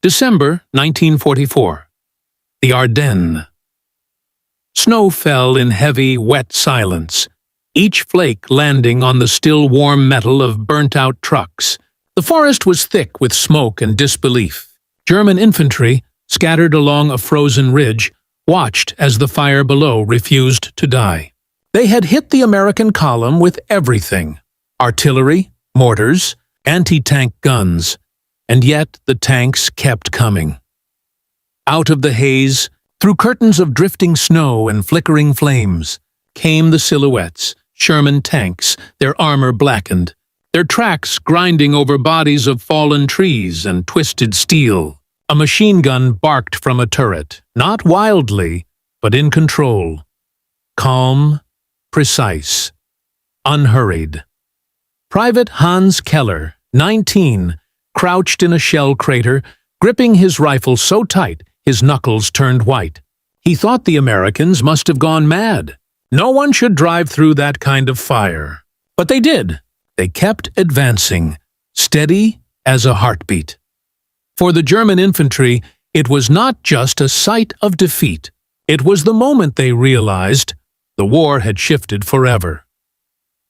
December 1944. The Ardennes. Snow fell in heavy, wet silence, each flake landing on the still warm metal of burnt-out trucks. The forest was thick with smoke and disbelief. German infantry, scattered along a frozen ridge, watched as the fire below refused to die. They had hit the American column with everything: artillery, mortars, anti-tank guns, and yet the tanks kept coming. Out of the haze, through curtains of drifting snow and flickering flames, came the silhouettes, Sherman tanks, their armor blackened, their tracks grinding over bodies of fallen trees and twisted steel. A machine gun barked from a turret, not wildly, but in control. Calm, precise, unhurried. Private Hans Keller, 19, crouched in a shell crater, gripping his rifle so tight his knuckles turned white. He thought the Americans must have gone mad. No one should drive through that kind of fire. But they did. They kept advancing, steady as a heartbeat. For the German infantry, it was not just a sight of defeat. It was the moment they realized the war had shifted forever.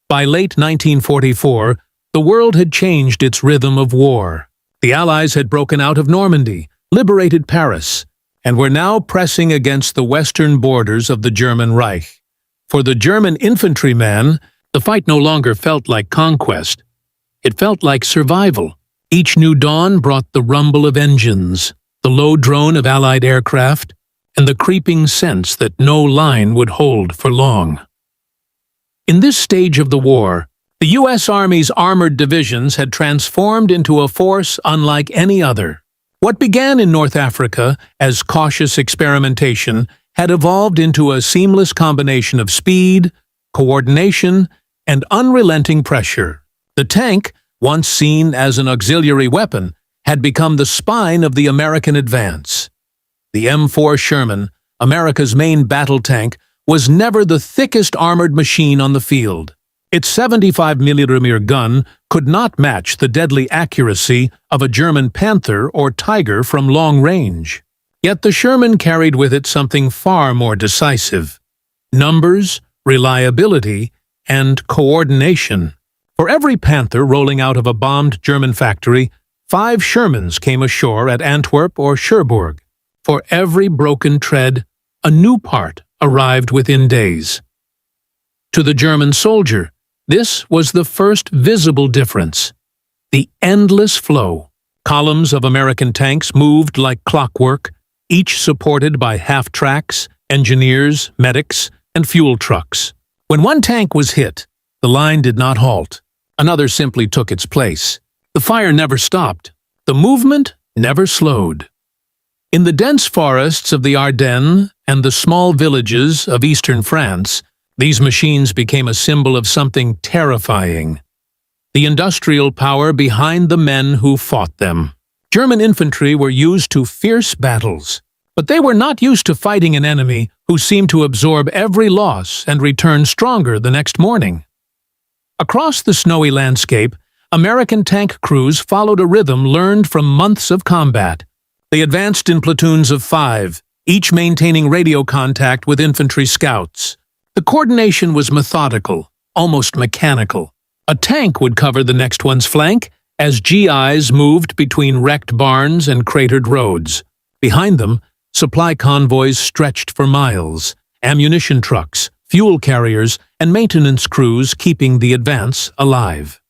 By late 1944, the world had changed its rhythm of war. The Allies had broken out of Normandy, liberated Paris, and were now pressing against the western borders of the German Reich. For the German infantryman, the fight no longer felt like conquest. It felt like survival. Each new dawn brought the rumble of engines, the low drone of Allied aircraft, and the creeping sense that no line would hold for long. In this stage of the war, the U.S. Army's armored divisions had transformed into a force unlike any other. What began in North Africa as cautious experimentation had evolved into a seamless combination of speed, coordination, and unrelenting pressure. The tank, once seen as an auxiliary weapon, had become the spine of the American advance. The M4 Sherman, America's main battle tank, was never the thickest armored machine on the field. Its 75mm gun could not match the deadly accuracy of a German Panther or Tiger from long range. Yet the Sherman carried with it something far more decisive: numbers, reliability, and coordination. For every Panther rolling out of a bombed German factory, 5 Shermans came ashore at Antwerp or Cherbourg. For every broken tread, a new part arrived within days. To the German soldier, this was the first visible difference: the endless flow. Columns of American tanks moved like clockwork, each supported by half-tracks, engineers, medics, and fuel trucks. When one tank was hit, the line did not halt. Another simply took its place. The fire never stopped. The movement never slowed. In the dense forests of the Ardennes and the small villages of eastern France, these machines became a symbol of something terrifying: the industrial power behind the men who fought them. German infantry were used to fierce battles, but they were not used to fighting an enemy who seemed to absorb every loss and return stronger the next morning. Across the snowy landscape, American tank crews followed a rhythm learned from months of combat. They advanced in platoons of 5, each maintaining radio contact with infantry scouts. The coordination was methodical, almost mechanical. A tank would cover the next one's flank as GIs moved between wrecked barns and cratered roads. Behind them, supply convoys stretched for miles, ammunition trucks, fuel carriers, and maintenance crews keeping the advance alive.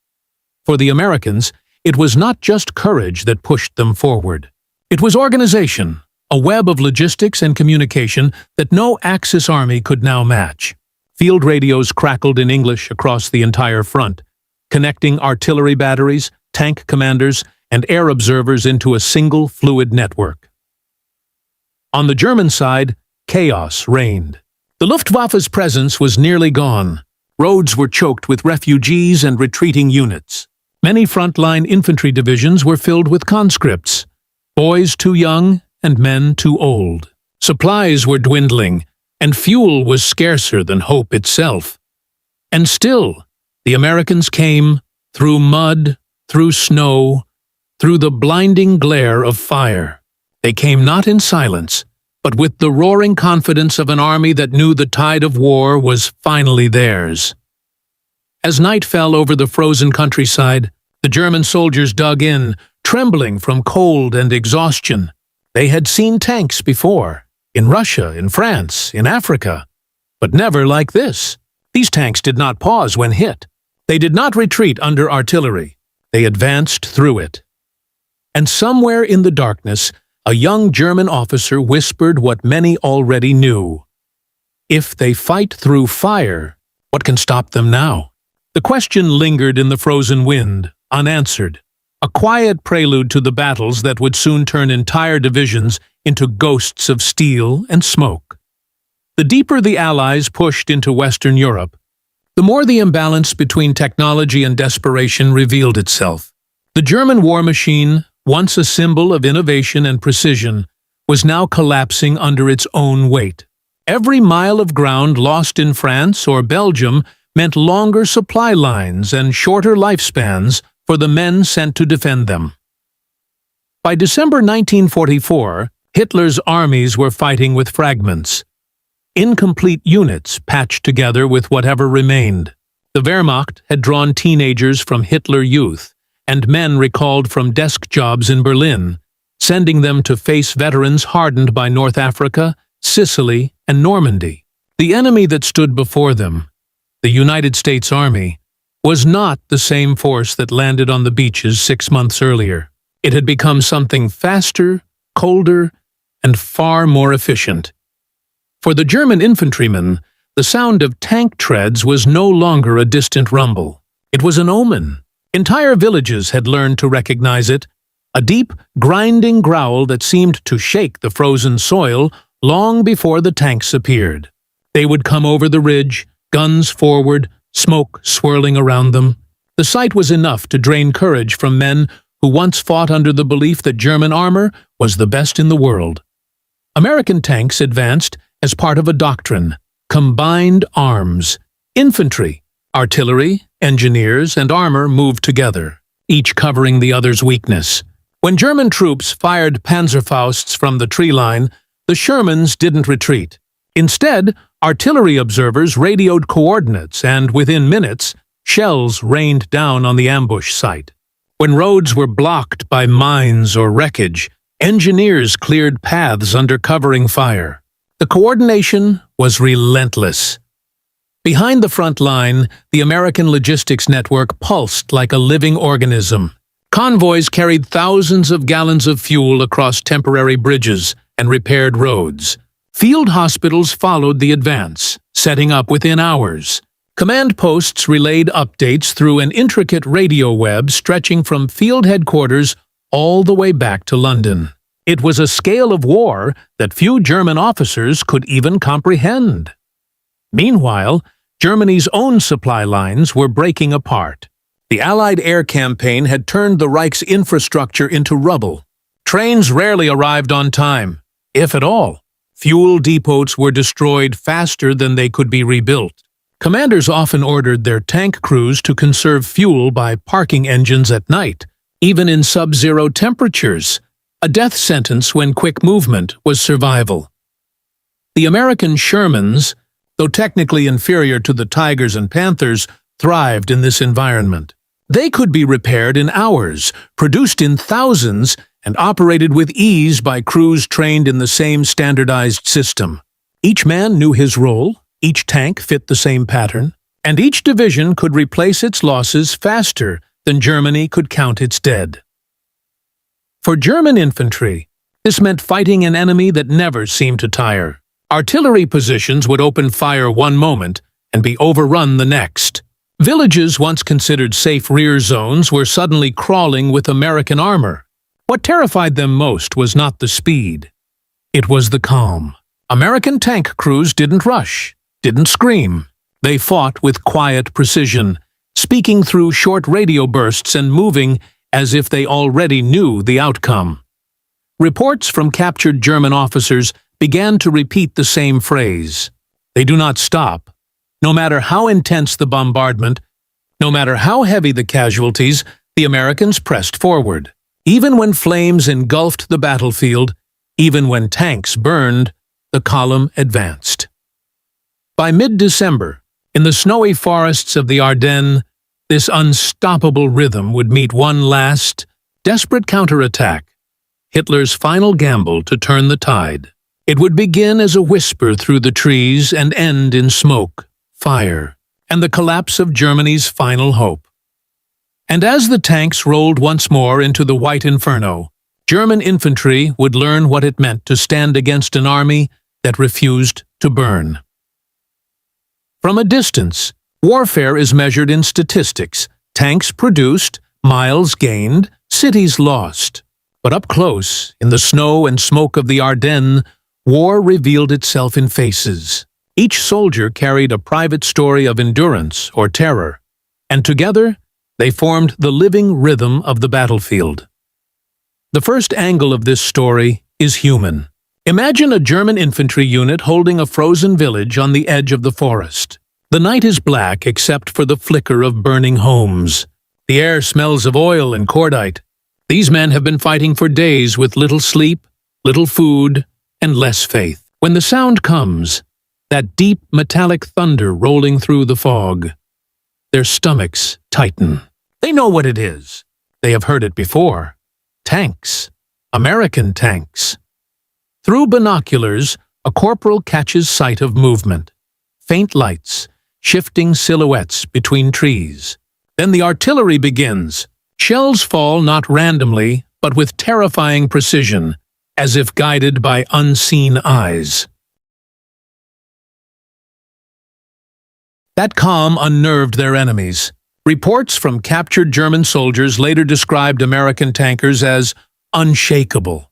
For the Americans, it was not just courage that pushed them forward. It was organization, a web of logistics and communication that no Axis army could now match. Field radios crackled in English across the entire front, connecting artillery batteries, tank commanders, and air observers into a single fluid network. On the German side, chaos reigned. The Luftwaffe's presence was nearly gone. Roads were choked with refugees and retreating units. Many frontline infantry divisions were filled with conscripts, boys too young and men too old. Supplies were dwindling, and fuel was scarcer than hope itself. And still, the Americans came, through mud, through snow, through the blinding glare of fire. They came not in silence, but with the roaring confidence of an army that knew the tide of war was finally theirs. As night fell over the frozen countryside, the German soldiers dug in, trembling from cold and exhaustion. They had seen tanks before, in Russia, in France, in Africa, but never like this. These tanks did not pause when hit. They did not retreat under artillery. They advanced through it. And somewhere in the darkness, a young German officer whispered what many already knew. If they fight through fire, what can stop them now? The question lingered in the frozen wind, unanswered, a quiet prelude to the battles that would soon turn entire divisions into ghosts of steel and smoke. The deeper the Allies pushed into Western Europe, the more the imbalance between technology and desperation revealed itself. The German war machine, once a symbol of innovation and precision, was now collapsing under its own weight. Every mile of ground lost in France or Belgium meant longer supply lines and shorter lifespans for the men sent to defend them. By December 1944, Hitler's armies were fighting with fragments. Incomplete units patched together with whatever remained. The Wehrmacht had drawn teenagers from Hitler Youth and men recalled from desk jobs in Berlin, sending them to face veterans hardened by North Africa, Sicily, and Normandy. The enemy that stood before them, the United States Army, was not the same force that landed on the beaches 6 months earlier. It had become something faster, colder, and far more efficient. For the German infantrymen, the sound of tank treads was no longer a distant rumble. It was an omen. Entire villages had learned to recognize it, a deep, grinding growl that seemed to shake the frozen soil long before the tanks appeared. They would come over the ridge, guns forward, smoke swirling around them. The sight was enough to drain courage from men who once fought under the belief that German armor was the best in the world. American tanks advanced as part of a doctrine: combined arms. Infantry, artillery, engineers, and armor moved together, each covering the other's weakness. When German troops fired Panzerfausts from the tree line, the Shermans didn't retreat. Instead, artillery observers radioed coordinates, and within minutes, shells rained down on the ambush site. When roads were blocked by mines or wreckage, engineers cleared paths under covering fire. The coordination was relentless. Behind the front line, the American logistics network pulsed like a living organism. Convoys carried thousands of gallons of fuel across temporary bridges and repaired roads. Field hospitals followed the advance, setting up within hours. Command posts relayed updates through an intricate radio web stretching from field headquarters all the way back to London. It was a scale of war that few German officers could even comprehend. Meanwhile, Germany's own supply lines were breaking apart. The Allied air campaign had turned the Reich's infrastructure into rubble. Trains rarely arrived on time, if at all. Fuel depots were destroyed faster than they could be rebuilt. Commanders often ordered their tank crews to conserve fuel by parking engines at night, even in sub-zero temperatures, a death sentence when quick movement was survival. The American Shermans, though technically inferior to the Tigers and Panthers, thrived in this environment. They could be repaired in hours, produced in thousands, and operated with ease by crews trained in the same standardized system. Each man knew his role, each tank fit the same pattern, and each division could replace its losses faster than Germany could count its dead. For German infantry, this meant fighting an enemy that never seemed to tire. Artillery positions would open fire one moment and be overrun the next. Villages once considered safe rear zones were suddenly crawling with American armor. What terrified them most was not the speed. It was the calm. American tank crews didn't rush, didn't scream. They fought with quiet precision, speaking through short radio bursts and moving as if they already knew the outcome. Reports from captured German officers began to repeat the same phrase: they do not stop. No matter how intense the bombardment, no matter how heavy the casualties, the Americans pressed forward. Even when flames engulfed the battlefield, even when tanks burned, the column advanced. By mid-December, in the snowy forests of the Ardennes, this unstoppable rhythm would meet one last, desperate counterattack, Hitler's final gamble to turn the tide. It would begin as a whisper through the trees and end in smoke, fire, and the collapse of Germany's final hope. And as the tanks rolled once more into the white inferno, German infantry would learn what it meant to stand against an army that refused to burn. From a distance, warfare is measured in statistics: tanks produced, miles gained, cities lost. But up close, in the snow and smoke of the Ardennes, war revealed itself in faces. Each soldier carried a private story of endurance or terror, and together they formed the living rhythm of the battlefield. The first angle of this story is human. Imagine a German infantry unit holding a frozen village on the edge of the forest. The night is black except for the flicker of burning homes. The air smells of oil and cordite. These men have been fighting for days with little sleep, little food, and less faith. When the sound comes, that deep metallic thunder rolling through the fog, their stomachs tighten. They know what it is. They have heard it before. Tanks. American tanks. Through binoculars, a corporal catches sight of movement. Faint lights, shifting silhouettes between trees. Then the artillery begins. Shells fall not randomly, but with terrifying precision, as if guided by unseen eyes. That calm unnerved their enemies. Reports from captured German soldiers later described American tankers as unshakable.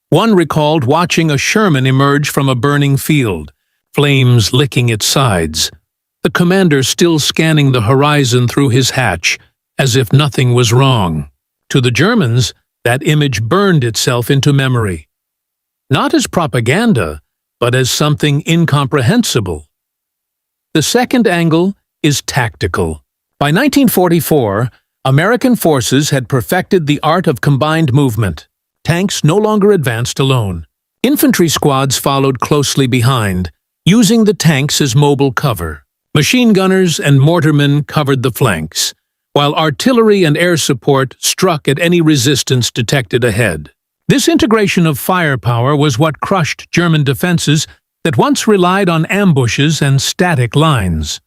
One recalled watching a Sherman emerge from a burning field, flames licking its sides, the commander still scanning the horizon through his hatch, as if nothing was wrong. To the Germans, that image burned itself into memory. Not as propaganda, but as something incomprehensible. The second angle is tactical. By 1944, American forces had perfected the art of combined movement. Tanks no longer advanced alone. Infantry squads followed closely behind, using the tanks as mobile cover. Machine gunners and mortarmen covered the flanks, while artillery and air support struck at any resistance detected ahead. This integration of firepower was what crushed German defenses that once relied on ambushes and static lines.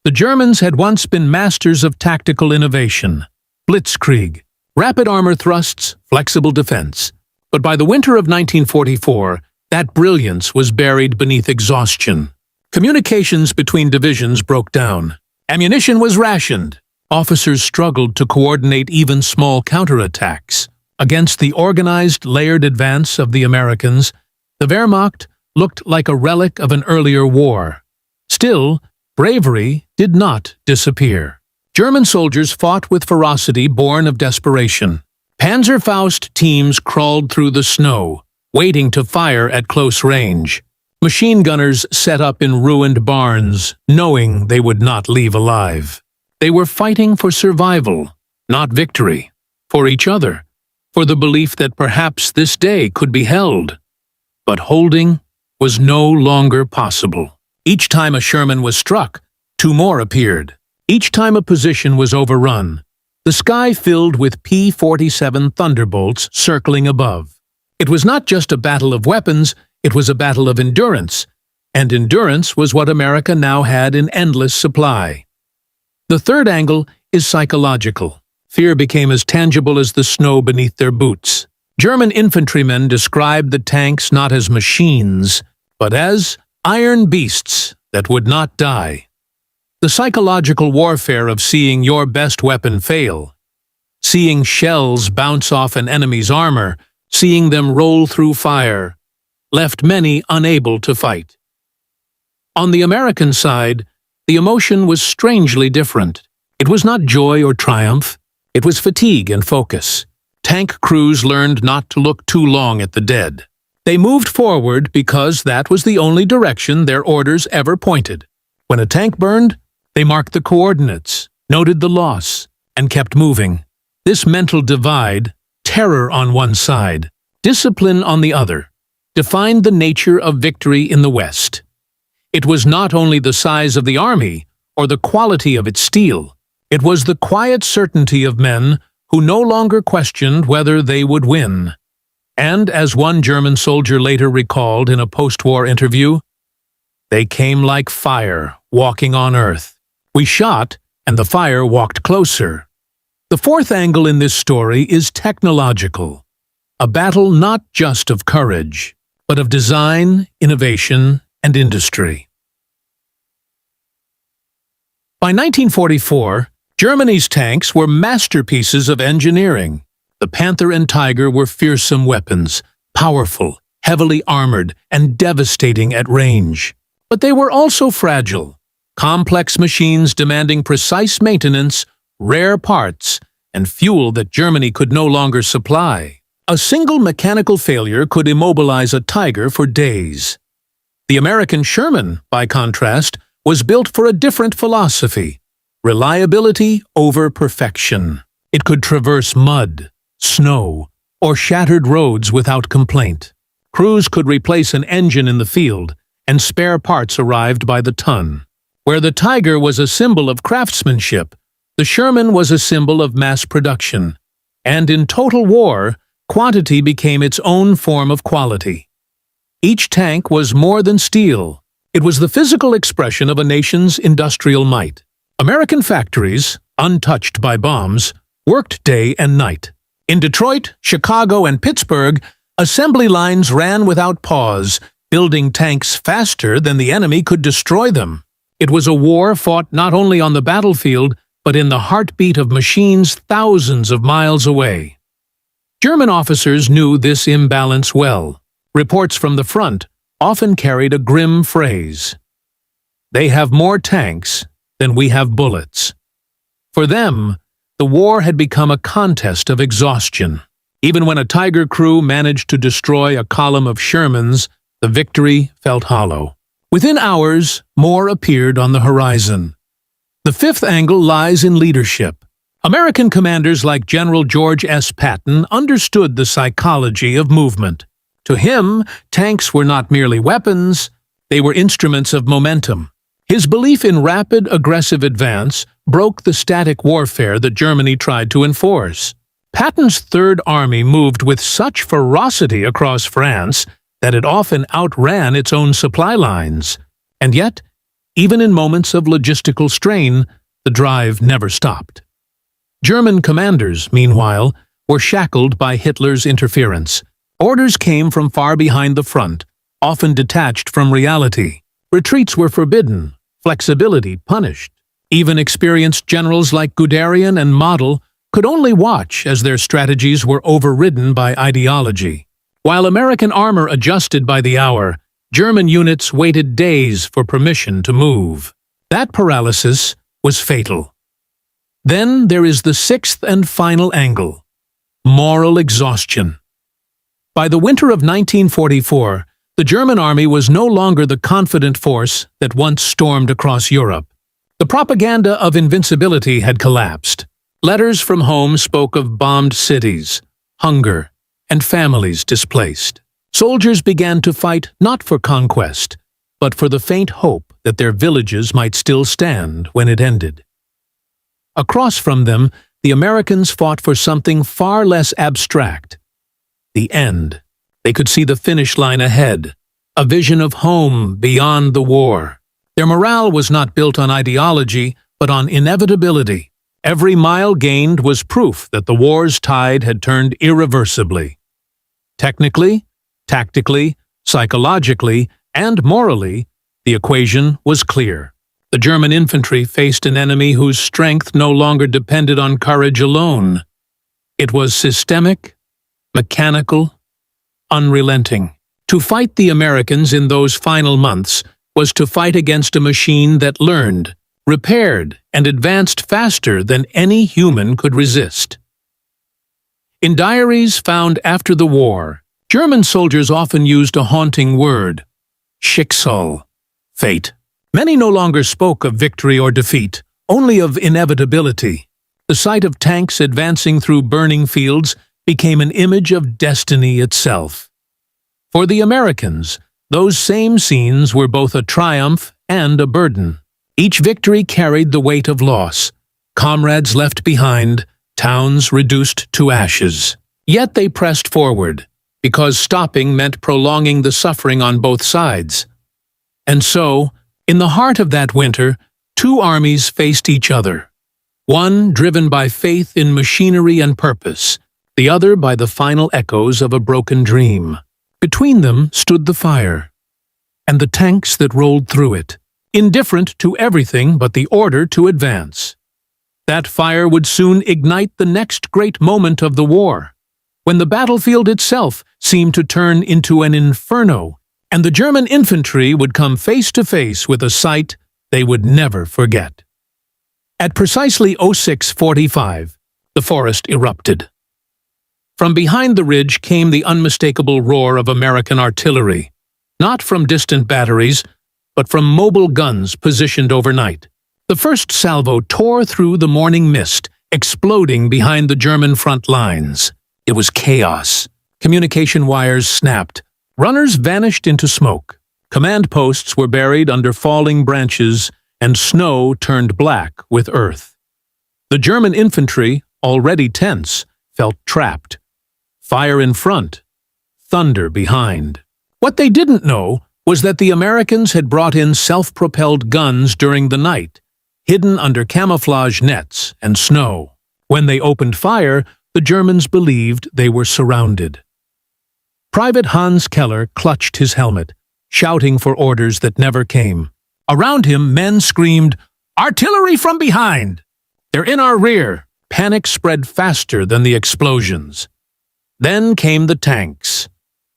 The Germans had once been masters of tactical innovation, blitzkrieg, rapid armor thrusts, flexible defense. But by the winter of 1944, that brilliance was buried beneath exhaustion. Communications between divisions broke down. Ammunition was rationed. Officers struggled to coordinate even small counterattacks. Against the organized, layered advance of the Americans, the Wehrmacht looked like a relic of an earlier war. Still, bravery did not disappear. German soldiers fought with ferocity born of desperation. Panzerfaust teams crawled through the snow, waiting to fire at close range. Machine gunners set up in ruined barns, knowing they would not leave alive. They were fighting for survival, not victory, for each other, for the belief that perhaps this day could be held. But holding was no longer possible. Each time a Sherman was struck, two more appeared. Each time a position was overrun, the sky filled with P-47 Thunderbolts circling above. It was not just a battle of weapons, it was a battle of endurance, and endurance was what America now had in endless supply. The third angle is psychological. Fear became as tangible as the snow beneath their boots. German infantrymen described the tanks not as machines, but as iron beasts that would not die. The psychological warfare of seeing your best weapon fail, seeing shells bounce off an enemy's armor, seeing them roll through fire, left many unable to fight. On the American side, the emotion was strangely different. It was not joy or triumph, it was fatigue and focus. Tank crews learned not to look too long at the dead. They moved forward because that was the only direction their orders ever pointed. When a tank burned, they marked the coordinates, noted the loss, and kept moving. This mental divide, terror on one side, discipline on the other, defined the nature of victory in the West. It was not only the size of the army or the quality of its steel, it was the quiet certainty of men who no longer questioned whether they would win. And as one German soldier later recalled in a post-war interview, "They came like fire, walking on earth. We shot, and the fire walked closer." The fourth angle in this story is technological. A battle not just of courage, but of design, innovation, and industry. By 1944, Germany's tanks were masterpieces of engineering. The Panther and Tiger were fearsome weapons, powerful, heavily armored, and devastating at range. But they were also fragile, complex machines demanding precise maintenance, rare parts, and fuel that Germany could no longer supply. A single mechanical failure could immobilize a Tiger for days. The American Sherman, by contrast, was built for a different philosophy: reliability over perfection. It could traverse mud, snow, or shattered roads without complaint. Crews could replace an engine in the field, and spare parts arrived by the ton. Where the Tiger was a symbol of craftsmanship, the Sherman was a symbol of mass production. And in total war, quantity became its own form of quality. Each tank was more than steel. It was the physical expression of a nation's industrial might. American factories, untouched by bombs, worked day and night. In Detroit, Chicago, and Pittsburgh, assembly lines ran without pause, building tanks faster than the enemy could destroy them. It was a war fought not only on the battlefield, but in the heartbeat of machines thousands of miles away. German officers knew this imbalance well. Reports from the front often carried a grim phrase: "They have more tanks than we have bullets." For them, the war had become a contest of exhaustion. Even when a Tiger crew managed to destroy a column of Shermans, the victory felt hollow. Within hours, more appeared on the horizon. The fifth angle lies in leadership. American commanders like General George S. Patton understood the psychology of movement. To him, tanks were not merely weapons, they were instruments of momentum. His belief in rapid, aggressive advance broke the static warfare that Germany tried to enforce. Patton's Third Army moved with such ferocity across France that it often outran its own supply lines. And yet, even in moments of logistical strain, the drive never stopped. German commanders, meanwhile, were shackled by Hitler's interference. Orders came from far behind the front, often detached from reality. Retreats were forbidden, flexibility punished. Even experienced generals like Guderian and Model could only watch as their strategies were overridden by ideology. While American armor adjusted by the hour, German units waited days for permission to move. That paralysis was fatal. Then there is the sixth and final angle: moral exhaustion. By the winter of 1944, the German army was no longer the confident force that once stormed across Europe. The propaganda of invincibility had collapsed. Letters from home spoke of bombed cities, hunger, and families displaced. Soldiers began to fight not for conquest, but for the faint hope that their villages might still stand when it ended. Across from them, the Americans fought for something far less abstract: the end. They could see the finish line ahead, a vision of home beyond the war. Their morale was not built on ideology, but on inevitability. Every mile gained was proof that the war's tide had turned irreversibly. Technically, tactically, psychologically, and morally, the equation was clear. The German infantry faced an enemy whose strength no longer depended on courage alone. It was systemic, mechanical, unrelenting. To fight the Americans in those final months was to fight against a machine that learned, repaired, and advanced faster than any human could resist. In diaries found after the war, German soldiers often used a haunting word: Schicksal, fate. Many no longer spoke of victory or defeat, only of inevitability. The sight of tanks advancing through burning fields became an image of destiny itself. For the Americans, those same scenes were both a triumph and a burden. Each victory carried the weight of loss, comrades left behind, towns reduced to ashes. Yet they pressed forward, because stopping meant prolonging the suffering on both sides. And so, in the heart of that winter, two armies faced each other. One driven by faith in machinery and purpose, the other by the final echoes of a broken dream. Between them stood the fire, and the tanks that rolled through it, indifferent to everything but the order to advance. That fire would soon ignite the next great moment of the war, when the battlefield itself seemed to turn into an inferno, and the German infantry would come face to face with a sight they would never forget. At precisely 06:45, the forest erupted. From behind the ridge came the unmistakable roar of American artillery, not from distant batteries, but from mobile guns positioned overnight. The first salvo tore through the morning mist, exploding behind the German front lines. It was chaos. Communication wires snapped. Runners vanished into smoke. Command posts were buried under falling branches, and snow turned black with earth. The German infantry, already tense, felt trapped. Fire in front, thunder behind. What they didn't know was that the Americans had brought in self-propelled guns during the night, hidden under camouflage nets and snow. When they opened fire, the Germans believed they were surrounded. Private Hans Keller clutched his helmet, shouting for orders that never came. Around him, men screamed, "Artillery from behind! They're in our rear!" Panic spread faster than the explosions. Then came the tanks.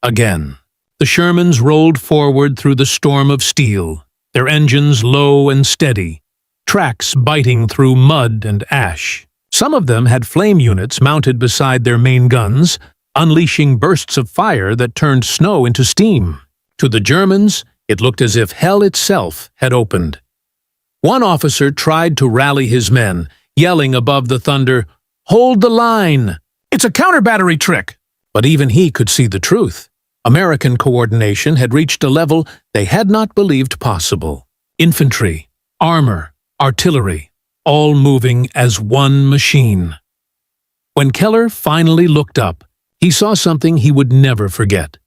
Again. The Shermans rolled forward through the storm of steel, their engines low and steady, tracks biting through mud and ash. Some of them had flame units mounted beside their main guns, unleashing bursts of fire that turned snow into steam. To the Germans, it looked as if hell itself had opened. One officer tried to rally his men, yelling above the thunder, "Hold the line! It's a counter-battery trick!" But even he could see the truth. American coordination had reached a level they had not believed possible. Infantry, armor, artillery, all moving as one machine. When Keller finally looked up, he saw something he would never forget.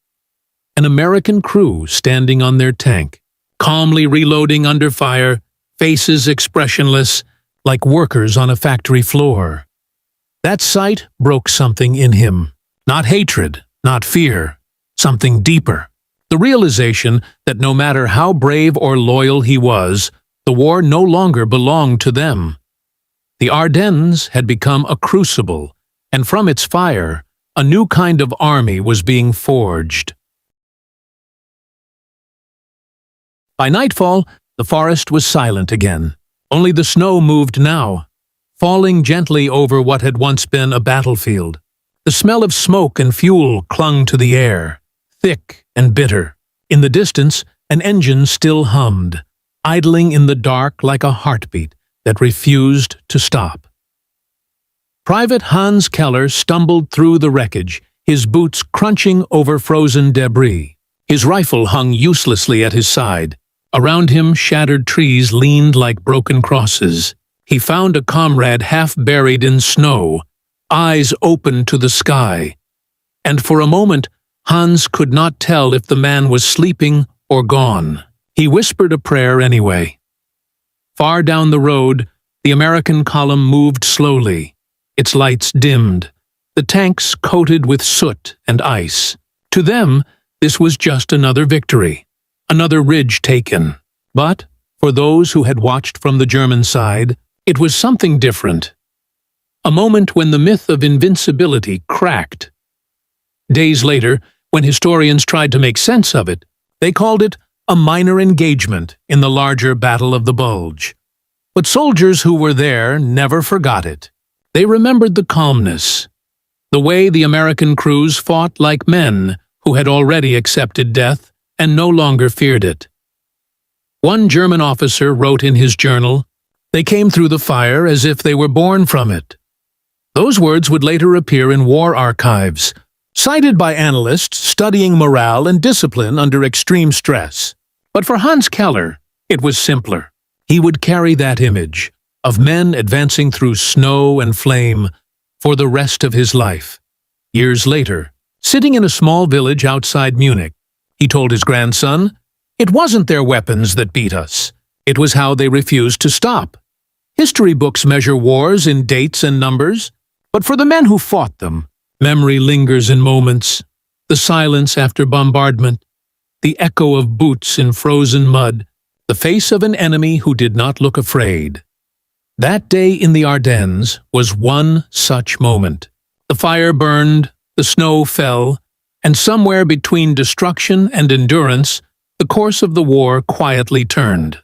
An American crew standing on their tank, calmly reloading under fire, faces expressionless, like workers on a factory floor. That sight broke something in him. Not hatred, not fear. Something deeper. The realization that no matter how brave or loyal he was, the war no longer belonged to them. The Ardennes had become a crucible, and from its fire, a new kind of army was being forged. By nightfall, the forest was silent again. Only the snow moved now, falling gently over what had once been a battlefield. The smell of smoke and fuel clung to the air, thick and bitter. In the distance, an engine still hummed, idling in the dark like a heartbeat that refused to stop. Private Hans Keller stumbled through the wreckage, his boots crunching over frozen debris. His rifle hung uselessly at his side. Around him, shattered trees leaned like broken crosses. He found a comrade half buried in snow, eyes open to the sky. And for a moment, Hans could not tell if the man was sleeping or gone. He whispered a prayer anyway. Far down the road, the American column moved slowly. Its lights dimmed, the tanks coated with soot and ice. To them, this was just another victory, another ridge taken. But, for those who had watched from the German side, it was something different. A moment when the myth of invincibility cracked. Days later, when historians tried to make sense of it, they called it a minor engagement in the larger Battle of the Bulge. But soldiers who were there never forgot it. They remembered the calmness, the way the American crews fought like men who had already accepted death and no longer feared it. One German officer wrote in his journal, "They came through the fire as if they were born from it." Those words would later appear in war archives, cited by analysts studying morale and discipline under extreme stress. But for Hans Keller, it was simpler. He would carry that image of men advancing through snow and flame for the rest of his life. Years later, sitting in a small village outside Munich, he told his grandson, "It wasn't their weapons that beat us. It was how they refused to stop." History books measure wars in dates and numbers, but for the men who fought them, memory lingers in moments: the silence after bombardment, the echo of boots in frozen mud, the face of an enemy who did not look afraid. That day in the Ardennes was one such moment. The fire burned, the snow fell, and somewhere between destruction and endurance, the course of the war quietly turned.